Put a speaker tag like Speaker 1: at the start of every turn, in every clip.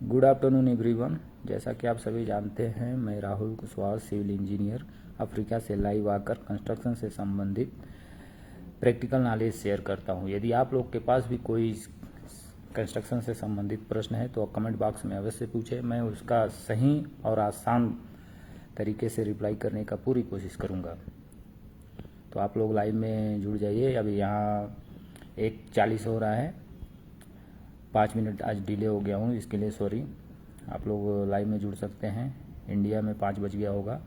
Speaker 1: Good afternoon everyone. जैसा कि आप सभी जानते हैं, मैं Rahul Kushwaha civil engineer Africa से लाइव आकर कंस्ट्रक्शन से संबंधित प्रैक्टिकल नॉलेज शेयर करता हूं। यदि आप लोग के पास भी कोई कंस्ट्रक्शन से संबंधित प्रश्न है तो कमेंट बॉक्स में अवश्य पूछें। मैं उसका सही और आसान तरीके से रिप्लाई करने का पूरी कोशिश करूंगा। तो आप लोग लाइव में जुड़ जाइए। अभी यहाँ 1:40 हो रहा है, 5 मिनट आज डिले हो गया हूँ, इसके लिए सॉरी। आप लोग लाइव में जुड़ सकते हैं। इंडिया में 5 बज गया होगा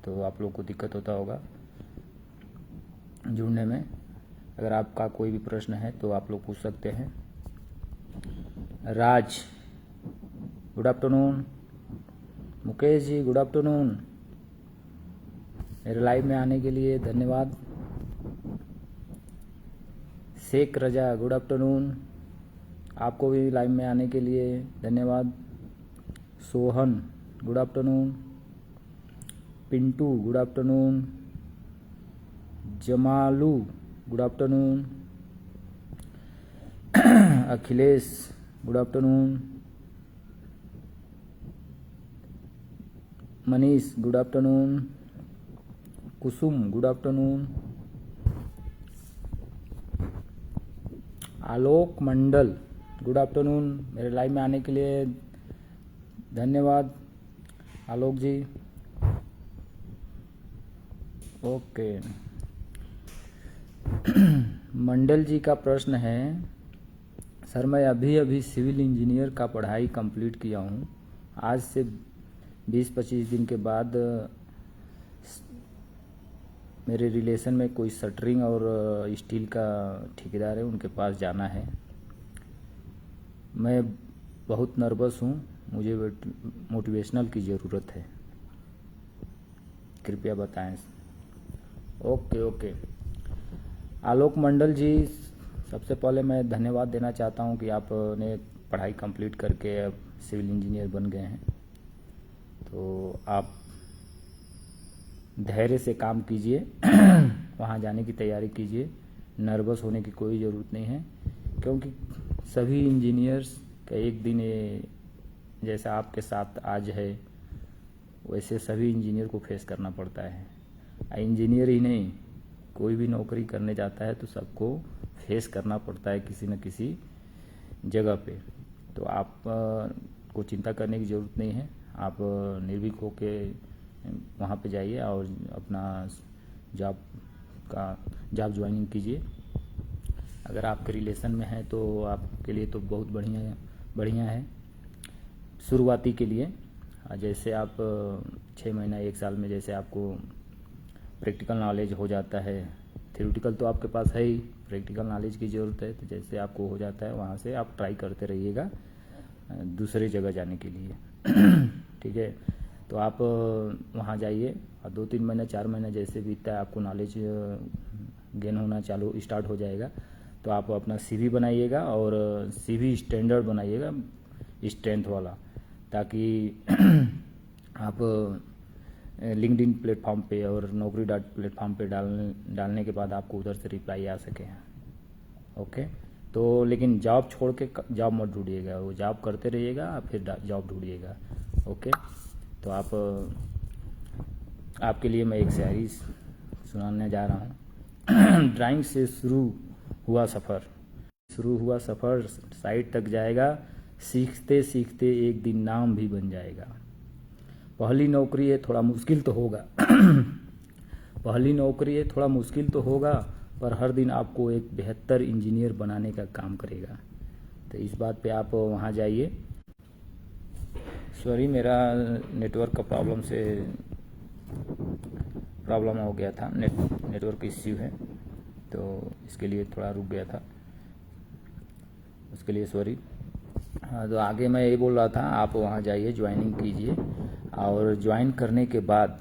Speaker 1: तो आप लोग को दिक्कत होता होगा जुड़ने में। अगर आपका कोई भी प्रश्न है तो आप लोग पूछ सकते हैं। Raj, good afternoon. Mukesh ji, good afternoon. मेरे लाइव में आने के लिए धन्यवाद। Sheikh Raza, good afternoon. आपको भी लाइव में आने के लिए धन्यवाद। Sohan, good afternoon. Pintu, good afternoon. Jamalu, good afternoon. Akhilesh, good afternoon. Manish, good afternoon. Kusum, good afternoon. Alok Mandal, good afternoon. मेरे लाइव में आने के लिए धन्यवाद आलोक जी। ओके। मंडल जी का प्रश्न है, सर मैं अभी सिविल इंजीनियर का पढ़ाई कंप्लीट किया हूँ। आज से 20-25 दिन के बाद मेरे रिलेशन में कोई शटरिंग और स्टील का ठेकेदार है, उनके पास जाना है। मैं बहुत नर्वस हूँ, मुझे मोटिवेशनल की ज़रूरत है, कृपया बताएं। ओके। आलोक मंडल जी, सबसे पहले मैं धन्यवाद देना चाहता हूँ कि आपने पढ़ाई कंप्लीट करके अब सिविल इंजीनियर बन गए हैं। तो आप धैर्य से काम कीजिए, वहाँ जाने की तैयारी कीजिए। नर्वस होने की कोई ज़रूरत नहीं है, क्योंकि सभी इंजीनियर्स का एक दिन जैसा आपके साथ आज है वैसे सभी इंजीनियर को फेस करना पड़ता है। इंजीनियर ही नहीं, कोई भी नौकरी करने जाता है तो सबको फेस करना पड़ता है किसी न किसी जगह पे। तो आप को चिंता करने की ज़रूरत नहीं है। आप निर्भीक होके वहाँ पे जाइए और अपना जॉब ज्वाइनिंग कीजिए। अगर आपके रिलेशन में है तो आपके लिए तो बहुत बढ़िया है शुरुआती के लिए। जैसे आप 6 महीना 1 साल में जैसे आपको प्रैक्टिकल नॉलेज हो जाता है, थ्योरेटिकल तो आपके पास है ही, प्रैक्टिकल नॉलेज की ज़रूरत है। तो जैसे आपको हो जाता है वहाँ से आप ट्राई करते रहिएगा दूसरी जगह जाने के लिए। ठीक है, तो आप वहाँ जाइए और 2-3 महीना 4 महीना जैसे बीतता है आपको नॉलेज गेन होना स्टार्ट हो जाएगा। तो आप अपना CV बनाइएगा और CV स्टैंडर्ड बनाइएगा, स्ट्रेंथ वाला, ताकि आप लिंक्डइन प्लेटफॉर्म पे और नौकरी डॉट प्लेटफॉर्म पे डालने के बाद आपको उधर से रिप्लाई आ सके। ओके। तो लेकिन जॉब छोड़ के जॉब मत ढूंढिएगा, वो जॉब करते रहिएगा फिर जॉब ढूंढिएगा। ओके। तो आपके लिए मैं एक शायरी सुनाने जा रहा हूँ। ड्राइंग से शुरू हुआ सफ़र साइड तक जाएगा, सीखते सीखते एक दिन नाम भी बन जाएगा। पहली नौकरी है थोड़ा मुश्किल तो होगा, पर हर दिन आपको एक बेहतर इंजीनियर बनाने का काम करेगा। तो इस बात पे आप वहाँ जाइए। सॉरी, मेरा नेटवर्क का प्रॉब्लम हो गया था, नेटवर्क इश्यू है, तो इसके लिए थोड़ा रुक गया था, उसके लिए सॉरी। हाँ, तो आगे मैं ये बोल रहा था, आप वहाँ जाइए, ज्वाइनिंग कीजिए और ज्वाइन करने के बाद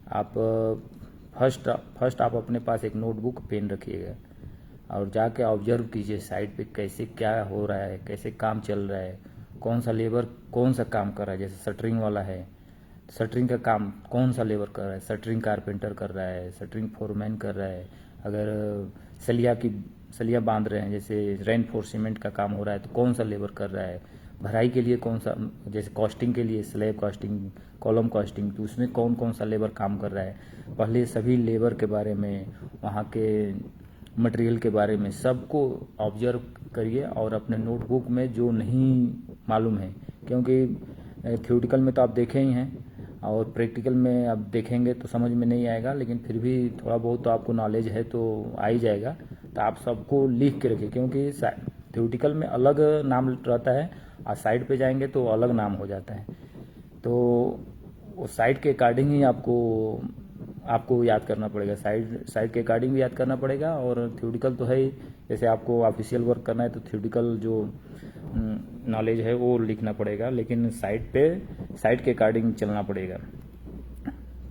Speaker 1: आप फर्स्ट आप अपने पास एक नोटबुक पेन रखिएगा और जाके ऑब्जर्व कीजिए साइड पे कैसे क्या हो रहा है, कैसे काम चल रहा है, कौन सा लेबर कौन सा काम कर रहा है। जैसे शटरिंग वाला है, शटरिंग का काम कौन सा लेबर कर रहा है, शटरिंग कारपेंटर कर रहा है, शटरिंग फोरमैन कर रहा है, अगर सलिया की सलिया बांध रहे हैं, जैसे रेनफोर्समेंट का काम हो रहा है तो कौन सा लेबर कर रहा है, भराई के लिए कौन सा, जैसे कॉस्टिंग के लिए स्लैब कॉस्टिंग, कॉलम कॉस्टिंग, तो उसमें कौन कौन सा लेबर काम कर रहा है, पहले सभी लेबर के बारे में, वहाँ के मटेरियल के बारे में सबको ऑब्जर्व करिए और अपने नोटबुक में जो नहीं मालूम है, क्योंकि थ्योरेटिकल में तो आप देखे ही हैं और प्रैक्टिकल में आप देखेंगे तो समझ में नहीं आएगा, लेकिन फिर भी थोड़ा बहुत तो आपको नॉलेज है तो आ ही जाएगा। तो आप सबको लिख के रखिए, क्योंकि थ्योरेटिकल में अलग नाम रहता है और साइड पे जाएंगे तो अलग नाम हो जाता है। तो वो साइड के अकॉर्डिंग ही आपको याद करना पड़ेगा, साइड के अकॉर्डिंग भी याद करना पड़ेगा। और थ्योरेटिकल तो है ही, जैसे आपको ऑफिशियल वर्क करना है तो थ्योरेटिकल जो नॉलेज है वो लिखना पड़ेगा, लेकिन साइड के अकॉर्डिंग चलना पड़ेगा।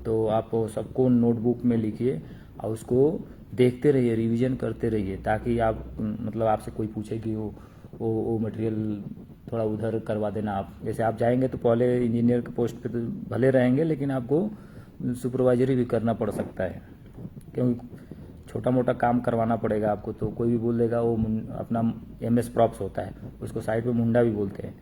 Speaker 1: तो आप सबको नोटबुक में लिखिए और उसको देखते रहिए, रिवीजन करते रहिए, ताकि आप मतलब आपसे कोई पूछे कि वो मटेरियल थोड़ा उधर करवा देना। आप जैसे आप जाएंगे तो पहले इंजीनियर के पोस्ट पे तो भले रहेंगे, लेकिन आपको सुपरवाइजरी भी करना पड़ सकता है, क्योंकि छोटा मोटा काम करवाना पड़ेगा आपको। तो कोई भी बोल देगा, वो अपना MS प्रॉप्स होता है, उसको साइड पे मुंडा भी बोलते हैं,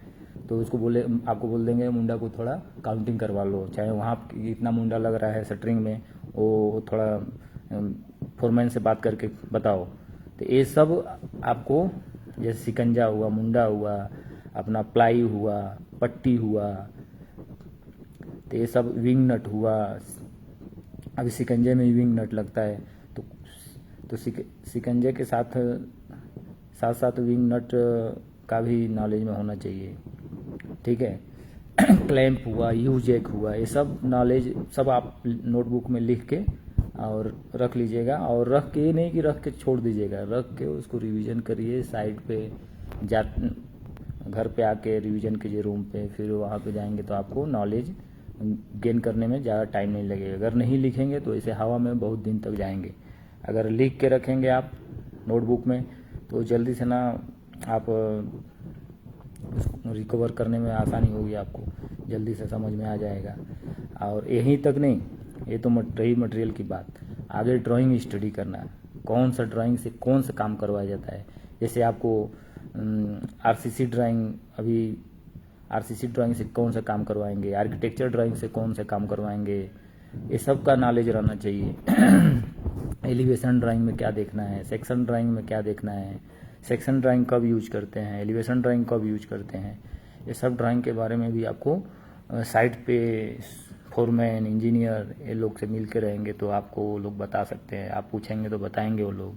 Speaker 1: तो उसको आपको बोल देंगे मुंडा को थोड़ा काउंटिंग करवा लो, चाहे वहाँ इतना मुंडा लग रहा है शटरिंग में, वो थोड़ा फोरमैन से बात करके बताओ। तो ये सब आपको, जैसे सिकंजा हुआ, मुंडा हुआ, अपना प्लाई हुआ, पट्टी हुआ, तो ये सब विंग नट हुआ, अभी सिकंजे में विंग नट लगता है, तो सिकंजे के साथ साथ विंग नट का भी नॉलेज में होना चाहिए, ठीक है। क्लैंप हुआ, यू जैक हुआ, ये सब नॉलेज सब आप नोटबुक में लिख के और रख लीजिएगा। और रख के, ये नहीं कि रख के छोड़ दीजिएगा, रख के उसको रिवीजन करिए, साइड पे घर पे आके रिवीजन कीजिए रूम पे, फिर वहाँ पे जाएंगे तो आपको नॉलेज गेन करने में ज़्यादा टाइम नहीं लगेगा। अगर नहीं लिखेंगे तो ऐसे हवा में बहुत दिन तक जाएंगे। अगर लिख के रखेंगे आप नोटबुक में तो जल्दी से ना आप उसको रिकवर करने में आसानी होगी, आपको जल्दी से समझ में आ जाएगा। और यहीं तक नहीं, ये तो रही मटेरियल की बात, आगे ड्राइंग स्टडी करना, कौन सा ड्राइंग से कौन सा काम करवाया जाता है। जैसे आपको RCC ड्राइंग, अभी RCC ड्राइंग से कौन सा काम करवाएंगे, आर्किटेक्चर ड्राइंग से कौन से काम करवाएंगे, ये सब का नॉलेज रहना चाहिए। एलिवेशन ड्राइंग में क्या देखना है, सेक्शन ड्राइंग में क्या देखना है, सेक्शन ड्राइंग कब यूज करते हैं, एलिवेशन ड्राइंग कब यूज करते हैं, ये सब ड्राइंग के बारे में भी आपको साइट पे फोरमैन, इंजीनियर, ये लोग से मिल के रहेंगे तो आपको वो लोग बता सकते हैं, आप पूछेंगे तो बताएंगे वो लोग,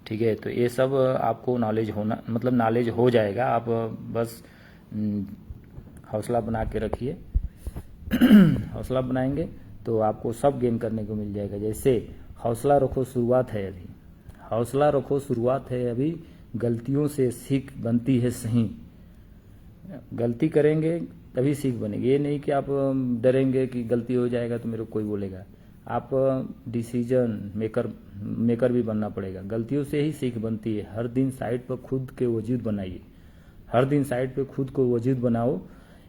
Speaker 1: ठीक है। तो ये सब आपको नॉलेज होना, मतलब नॉलेज हो जाएगा, आप बस हौसला बना के रखिए। हौसला बनाएंगे तो आपको सब गेन करने को मिल जाएगा। जैसे हौसला रखो, शुरुआत है अभी, हौसला रखो, शुरुआत है अभी, गलतियों से सीख बनती है सही। गलती करेंगे तभी सीख बनेगी, ये नहीं कि आप डरेंगे कि गलती हो जाएगा तो मेरे को कोई बोलेगा। आप डिसीजन मेकर भी बनना पड़ेगा, गलतियों से ही सीख बनती है। हर दिन साइड पर खुद के वजूद बनाइए, हर दिन साइड पे खुद को वजूद बनाओ,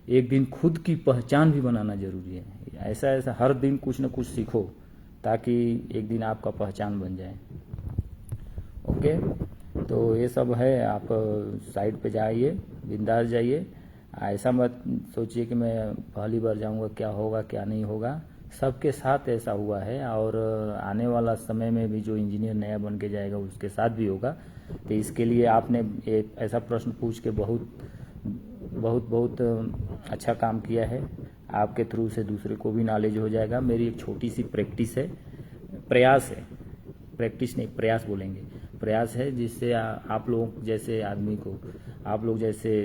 Speaker 1: एक दिन खुद की पहचान भी बनाना जरूरी है। ऐसा हर दिन कुछ न कुछ सीखो, ताकि एक दिन आपका पहचान बन जाए। ओके, तो ये सब है, आप साइड पे जाइए, बिंदास जाइए, ऐसा मत सोचिए कि मैं पहली बार जाऊंगा क्या होगा क्या नहीं होगा। सबके साथ ऐसा हुआ है, और आने वाला समय में भी जो इंजीनियर नया बन के जाएगा उसके साथ भी होगा। तो इसके लिए आपने एक ऐसा प्रश्न पूछ के बहुत बहुत बहुत अच्छा काम किया है। आपके थ्रू से दूसरे को भी नॉलेज हो जाएगा। मेरी एक छोटी सी प्रैक्टिस है, प्रयास है, प्रैक्टिस नहीं प्रयास बोलेंगे, प्रयास है, जिससे आप लोग जैसे आदमी को, आप लोग जैसे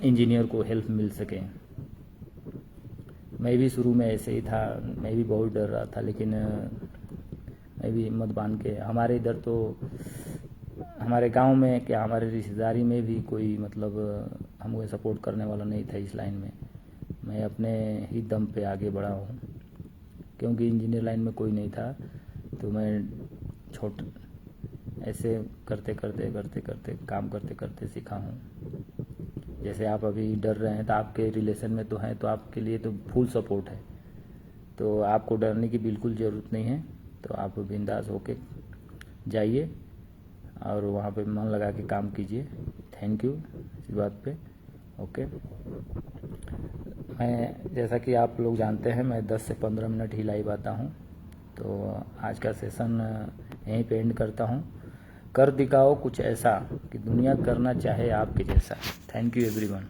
Speaker 1: इंजीनियर को हेल्प मिल सके। मैं भी शुरू में ऐसे ही था, मैं भी बहुत डर रहा था, लेकिन मैं भी हिम्मत बांध के, हमारे इधर तो हमारे गांव में क्या, हमारे रिश्तेदारी में भी कोई मतलब हमको सपोर्ट करने वाला नहीं था इस लाइन में। मैं अपने ही दम पे आगे बढ़ा हूँ, क्योंकि इंजीनियर लाइन में कोई नहीं था, तो मैं ऐसे करते करते काम करते करते सीखा हूँ। जैसे आप अभी डर रहे हैं तो आपके रिलेशन में तो हैं, तो आपके लिए तो फुल सपोर्ट है, तो आपको डरने की बिल्कुल ज़रूरत नहीं है। तो आप बिंदास होके जाइए और वहाँ पे मन लगा के काम कीजिए। थैंक यू इस बात पे। ओके, मैं जैसा कि आप लोग जानते हैं मैं 10 से 15 मिनट ही लाइव आता हूँ, तो आज का सेशन यहीं पे एंड करता हूँ। कर दिखाओ कुछ ऐसा कि दुनिया करना चाहे आपके जैसा। Thank you everyone.